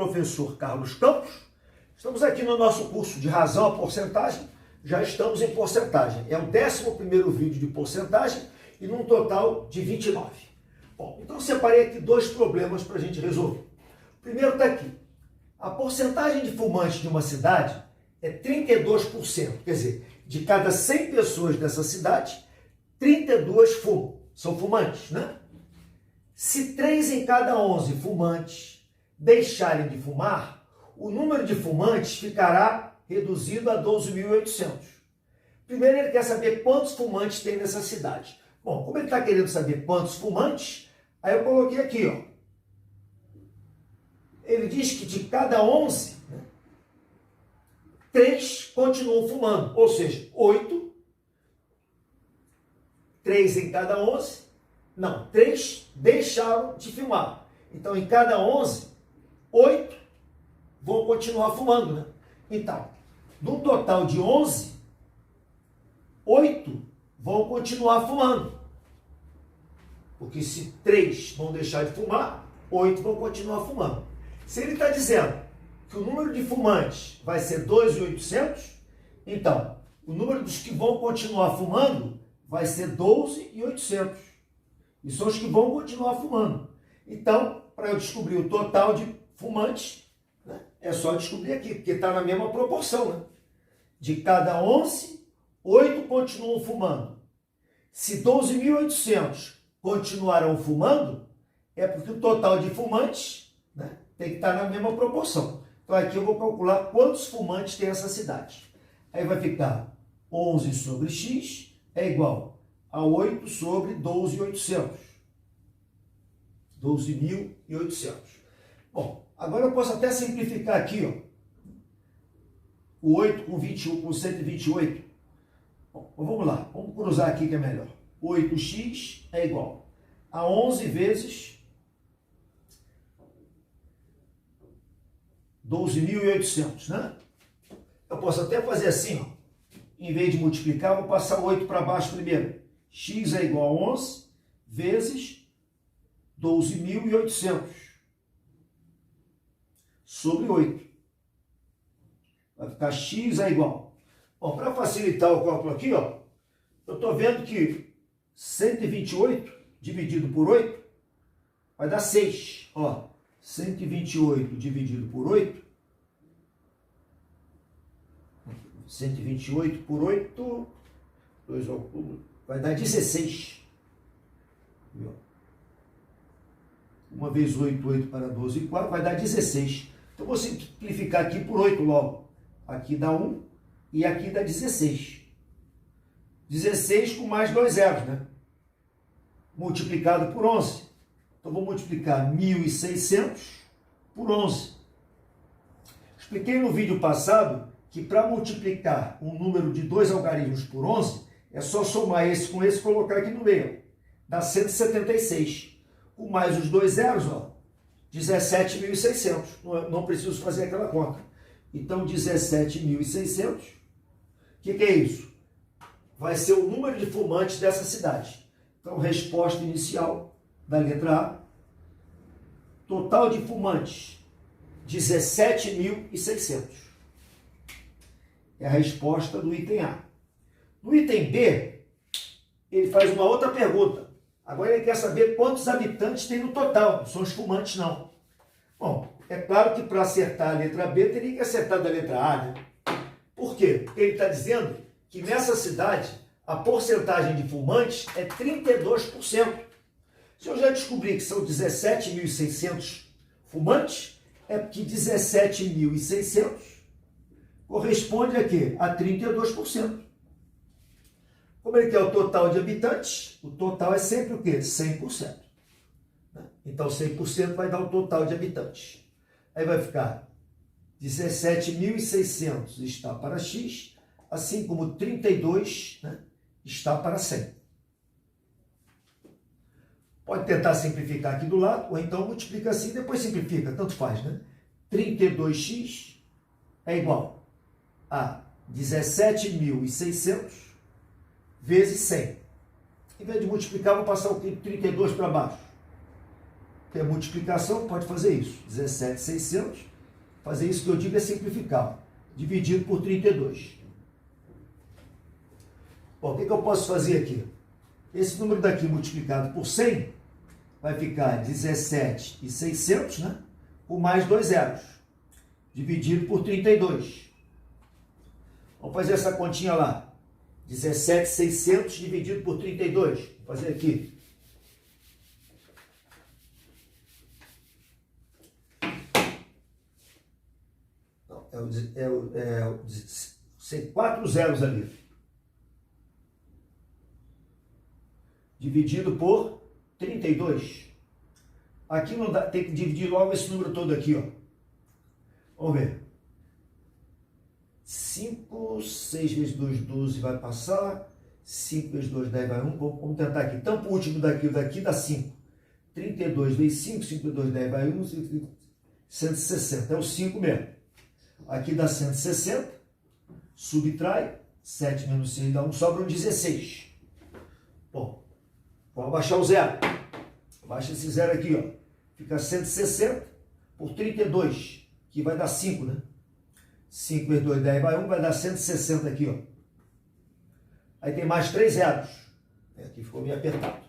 professor Carlos Campos. Estamos aqui no nosso curso de razão à porcentagem. Já estamos em porcentagem. É o 11º vídeo de porcentagem e num total de 29. Bom, então separei aqui dois problemas para a gente resolver. O primeiro está aqui. A porcentagem de fumantes de uma cidade é 32%. Quer dizer, de cada 100 pessoas dessa cidade, 32 fumam. São fumantes, né? Se 3 em cada 11 fumantes deixarem de fumar, o número de fumantes ficará reduzido a 12.800. Primeiro ele quer saber quantos fumantes tem nessa cidade. Bom, como ele está querendo saber quantos fumantes, aí eu coloquei aqui, ó. Ele diz que de cada 11, 3 continuam fumando, ou seja, 8, 3 em cada 11, não, 3 deixaram de fumar. Então, em cada 11, 8 vão continuar fumando, né? Então, num total de 11, 8 vão continuar fumando. Porque se 3 vão deixar de fumar, 8 vão continuar fumando. Se ele está dizendo que o número de fumantes vai ser 2.800, então, o número dos que vão continuar fumando vai ser 12.800. E são os que vão continuar fumando. Então, para eu descobrir o total de fumantes, né, é só descobrir aqui, porque está na mesma proporção. Né? De cada 11, 8 continuam fumando. Se 12.800 continuarão fumando, é porque o total de fumantes, né, tem que estar na mesma proporção. Então, aqui eu vou calcular quantos fumantes tem essa cidade. Aí vai ficar 11 sobre x é igual a 8 sobre 12.800. 12.800. Bom, agora eu posso até simplificar aqui, ó. O 8 com 21, com 128. Bom, vamos lá. Vamos cruzar aqui que é melhor. 8x é igual a 11 vezes 12.800, né? Eu posso até fazer assim, ó. Em vez de multiplicar, vou passar o 8 para baixo primeiro. X é igual a 11 vezes 12.800 sobre 8. Vai ficar x é igual. Bom, para facilitar o cálculo aqui, ó, eu estou vendo que 128 dividido por 8 vai dar 6. Ó, 128 dividido por 8. 128 por 8, 2 ao cubo, vai dar 16. Uma vez 8, 8 para 12, 4, vai dar 16. Então, vou simplificar aqui por 8 logo. Aqui dá 1 e aqui dá 16. 16 com mais 2 zeros, né? Multiplicado por 11. Então, vou multiplicar 1.600 por 11. Expliquei no vídeo passado que para multiplicar um número de 2 algarismos por 11, é só somar esse com esse e colocar aqui no meio. Dá 176. Com mais os 2 zeros, ó, 17.600. Não preciso fazer aquela conta. Então, 17.600, o que é isso? Vai ser o número de fumantes dessa cidade. Então, resposta inicial da letra A. Total de fumantes, 17.600. É a resposta do item A. No item B, ele faz uma outra pergunta. Agora ele quer saber quantos habitantes tem no total. Não são os fumantes, não. Bom, é claro que para acertar a letra B, teria que acertar da letra A, né? Por quê? Porque ele está dizendo que nessa cidade, a porcentagem de fumantes é 32%. Se eu já descobri que são 17.600 fumantes, é porque 17.600 corresponde a quê? A 32%. Como ele quer o total de habitantes, o total é sempre o quê? 100%. Então, 100% vai dar o total de habitantes. Aí vai ficar 17.600 está para x, assim como 32, né, está para 100. Pode tentar simplificar aqui do lado, ou então multiplica assim e depois simplifica, tanto faz, né? 32x é igual a 17.600 vezes 100. Em vez de multiplicar, vou passar o 32 para baixo. Que é multiplicação, pode fazer isso. 17.600 Fazer isso que eu digo é simplificar. Dividido por 32. Bom, o que eu posso fazer aqui? Esse número daqui multiplicado por 100 vai ficar 17.600, né? Com mais 2 zeros. Dividido por 32. Vamos fazer essa continha lá. 17.600 dividido por 32. Vou fazer aqui. Tem 4 zeros ali. Dividido por 32. Aqui não dá, tem que dividir logo esse número todo aqui, ó. Vamos ver. 5, 6 vezes 2, 12 vai passar. 5 vezes 2, 10 vai 1. Vamos tentar aqui. Tampa o último daqui dá 5. 32 vezes 5, 5 vezes 2, 10 vai 1. 160. É o 5 mesmo. Aqui dá 160. Subtrai. 7 menos 6 dá 1. Sobra um 16. Bom, vamos abaixar o zero. Abaixa esse zero aqui, ó. Fica 160 por 32, que vai dar 5, né? 5 vezes 2, 10 vai 1, vai dar 160 aqui, ó. Aí tem mais 3 zeros. Aqui ficou meio apertado.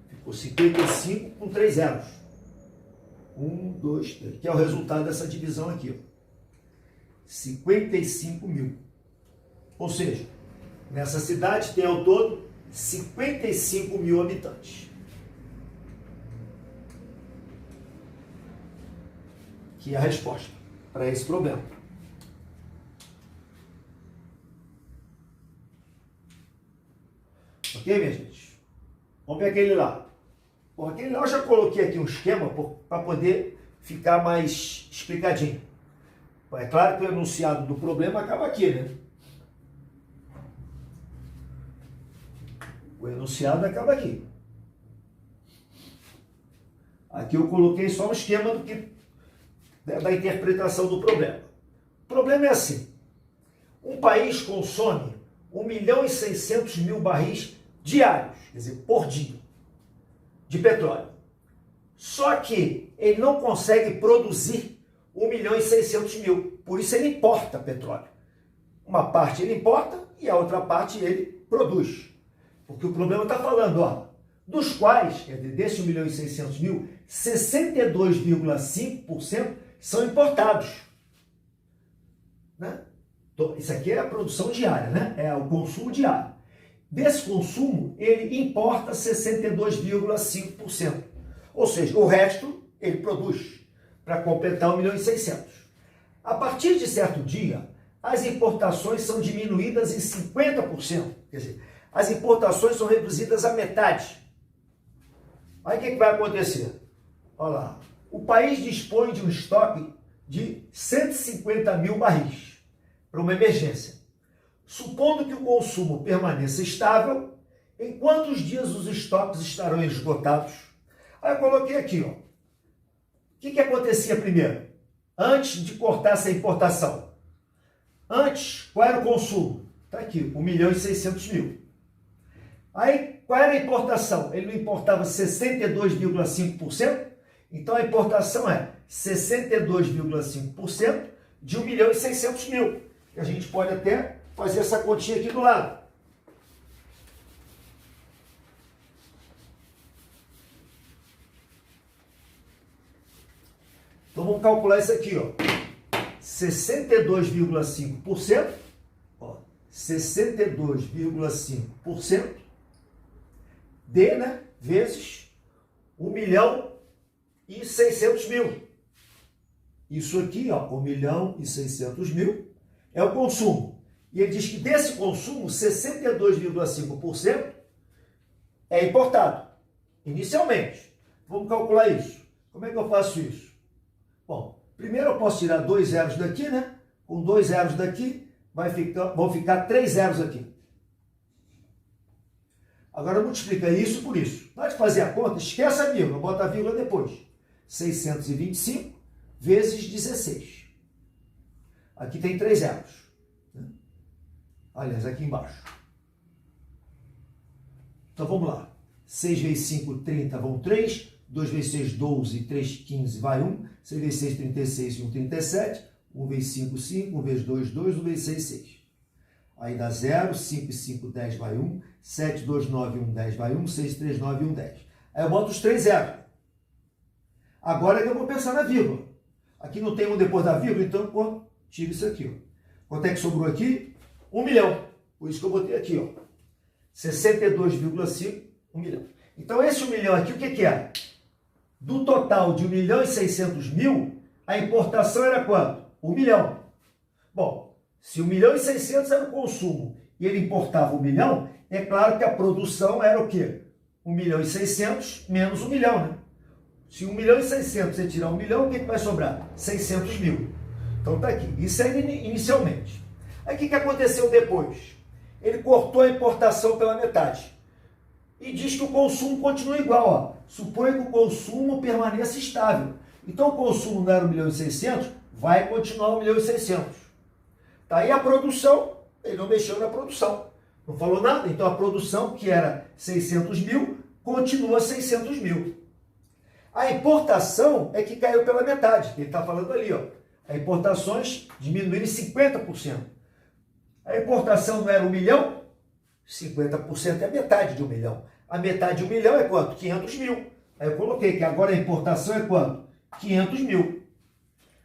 Ficou 55 com 3 zeros. 1, 2, 3. Que é o resultado dessa divisão aqui, ó. 55 mil. Ou seja, nessa cidade tem ao todo 55 mil habitantes. Que é a resposta para esse problema. Ok, minha gente? Vamos ver aquele lá. Bom, aquele lá eu já coloquei aqui um esquema para poder ficar mais explicadinho. É claro que o enunciado do problema acaba aqui, né? O enunciado acaba aqui. Aqui eu coloquei só um esquema da interpretação do problema. O problema é assim. Um país consome 1.600.000 barris diários, quer dizer, por dia, de petróleo. Só que ele não consegue produzir 1.600.000. Por isso ele importa petróleo. Uma parte ele importa e a outra parte ele produz. Porque o problema está falando, ó, dos quais, quer dizer, desse 1.600.000, 62,5% são importados. Né? Então, isso aqui é a produção diária, né? É o consumo diário. Desse consumo, ele importa 62,5%. Ou seja, o resto ele produz para completar 1.600.000. A partir de certo dia, as importações são diminuídas em 50%. Quer dizer, as importações são reduzidas à metade. Aí o que vai acontecer? Olha lá. O país dispõe de um estoque de 150.000 barris para uma emergência. Supondo que o consumo permaneça estável, em quantos dias os estoques estarão esgotados? Aí eu coloquei aqui, ó. O que acontecia primeiro? Antes de cortar essa importação. Antes, qual era o consumo? Está aqui, 1.600.000. Aí, qual era a importação? Ele não importava 62,5%, então a importação é 62,5% de 1.600.000. E a gente pode até fazer essa continha aqui do lado. Então vamos calcular isso aqui, ó. 62,5%, ó, 62,5% de, né, vezes 1.600.000. Isso aqui, ó, 1.600.000 é o consumo. E ele diz que desse consumo, 62,5% é importado, inicialmente. Vamos calcular isso. Como é que eu faço isso? Bom, primeiro eu posso tirar 2 zeros daqui, né? Com 2 zeros daqui, vão ficar 3 zeros aqui. Agora multiplica isso por isso. Na hora de fazer a conta, esquece a vírgula, bota a vírgula depois. 625 vezes 16. Aqui tem 3 zeros. Aliás, aqui embaixo. Então vamos lá. 6 vezes 5, 30, vão 3. 2 vezes 6, 12, 3, 15, vai 1. 6 vezes 6, 36 e 1, 37. 1 vezes 5, 5. 1 vezes 2, 2. 1 vezes 6, 6. Aí dá 0, 5 e 5, 10, vai 1. 7, 2, 9, 1, 10, vai 1. 6, 3, 9, 1, 10. Aí eu boto os 3 zeros. Agora eu vou pensar na vírgula. Aqui não tem um depois da vírgula, então eu tiro isso aqui. Ó. Quanto é que sobrou aqui? 1 milhão. Por isso que eu botei aqui, ó. 62,5, 1 milhão. Então esse 1 milhão aqui, o que que é? Do total de 1 milhão e 600 mil, a importação era quanto? 1 milhão. Bom, se 1 milhão e 600 era o consumo e ele importava 1 milhão, é claro que a produção era o quê? 1 milhão e 600 menos 1 milhão, né? Se 1 milhão e 600 você tirar 1 milhão, o que vai sobrar? 600 mil. Então tá aqui. Isso é inicialmente. Aí o que aconteceu depois? Ele cortou a importação pela metade. E diz que o consumo continua igual. Ó. Suponha que o consumo permaneça estável. Então o consumo não era 1 milhão e 600, vai continuar 1 milhão e 600. Tá aí a produção, ele não mexeu na produção. Não falou nada. Então a produção, que era 600 mil, continua 600 mil. A importação é que caiu pela metade. Ele está falando ali, ó. As importações diminuíram em 50%. A importação não era 1 milhão? 50% é a metade de 1 milhão. A metade de 1 milhão é quanto? 500 mil. Aí eu coloquei que agora a importação é quanto? 500 mil.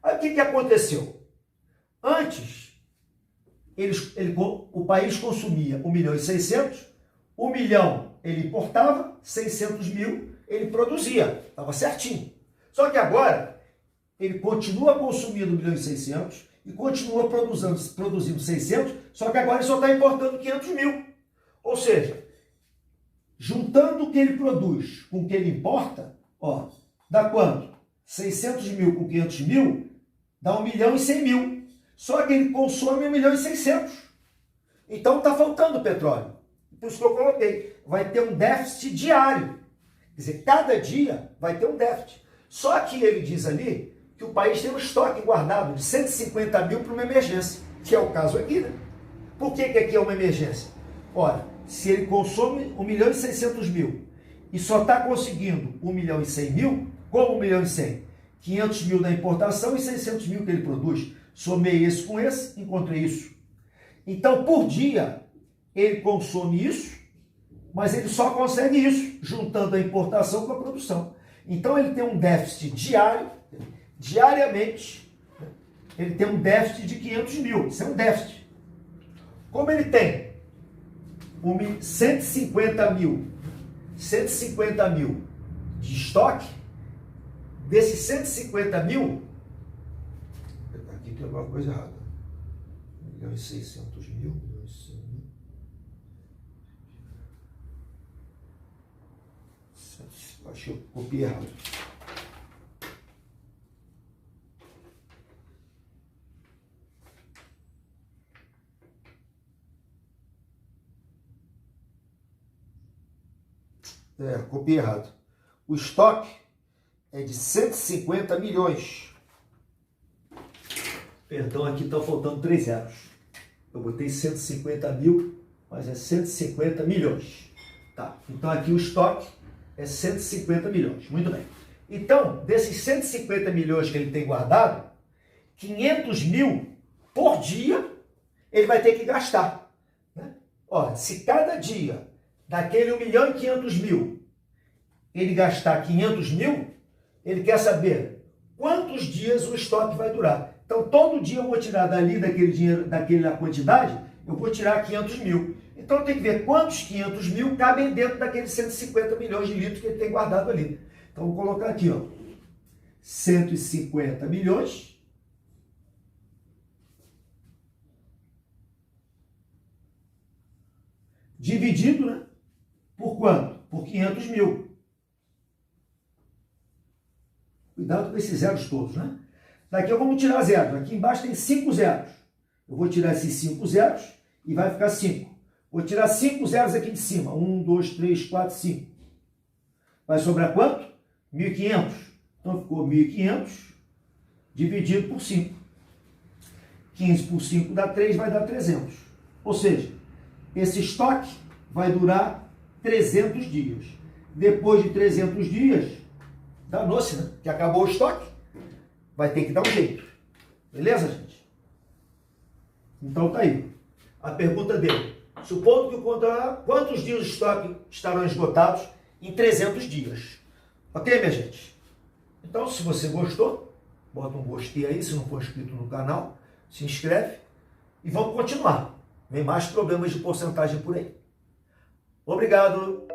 Aí o que aconteceu? Antes, o país consumia 1 milhão e 600, 1 milhão ele importava, 600 mil ele produzia. Estava certinho. Só que agora, ele continua consumindo 1 milhão e 600 e continua produzindo 600, só que agora ele só está importando 500 mil. Ou seja, juntando o que ele produz com o que ele importa, ó, dá quanto? 600 mil com 500 mil, dá 1 milhão e 100 mil. Só que ele consome 1 milhão e 600. Então está faltando petróleo. Por isso que eu coloquei. Vai ter um déficit diário. Quer dizer, cada dia vai ter um déficit. Só que ele diz ali que o país tem um estoque guardado de 150 mil para uma emergência, que é o caso aqui, né? Por que aqui é uma emergência? Ora, se ele consome 1 milhão e 600 mil e só está conseguindo 1 milhão e 100 mil, como 1 milhão e 100? 500 mil da importação e 600 mil que ele produz. Somei esse com esse, encontrei isso. Então, por dia, ele consome isso, mas ele só consegue isso, juntando a importação com a produção. Então, ele tem um déficit diário, diariamente, ele tem um déficit de 500 mil. Isso é um déficit. Como ele tem 150 mil de estoque, desses 150 mil, aqui tem alguma coisa errada. 1 milhão e 600 mil, 1 milhão e 100 mil. Acho que eu copiei errado. Copiei errado. O estoque é de 150 milhões. Perdão, aqui está faltando 3 zeros. Eu botei 150 mil, mas é 150 milhões. Tá, então aqui o estoque é 150 milhões. Muito bem. Então, desses 150 milhões que ele tem guardado, 500 mil por dia ele vai ter que gastar. Né? Ó, se cada dia daquele 1 milhão e 500 mil ele gastar 500 mil, ele quer saber quantos dias o estoque vai durar. Então, todo dia eu vou tirar dali, daquele dinheiro, daquela quantidade, eu vou tirar 500 mil. Então, eu tenho que ver quantos 500 mil cabem dentro daqueles 150 milhões de litros que ele tem guardado ali. Então, vou colocar aqui, ó, 150 milhões dividido, né, por quanto? Por 500 mil. Cuidado com esses zeros todos, né? Daqui eu vou tirar zeros. Aqui embaixo tem 5 zeros. Eu vou tirar esses 5 zeros e vai ficar 5. Vou tirar 5 zeros aqui de cima. 1, 2, 3, 4, 5. Vai sobrar quanto? 1.500. Então ficou 1.500 dividido por 5. 15 por 5 dá 3, vai dar 300. Ou seja, esse estoque vai durar 300 dias. Depois de 300 dias, Danou-se, né? Que acabou o estoque. Vai ter que dar um jeito. Beleza, gente? Então tá aí. A pergunta dele. Supondo que o controlar, quantos dias de estoque estarão esgotados em 300 dias? Ok, minha gente? Então, se você gostou, bota um gostei aí, se não for inscrito no canal, se inscreve e vamos continuar. Vem mais problemas de porcentagem por aí. Obrigado.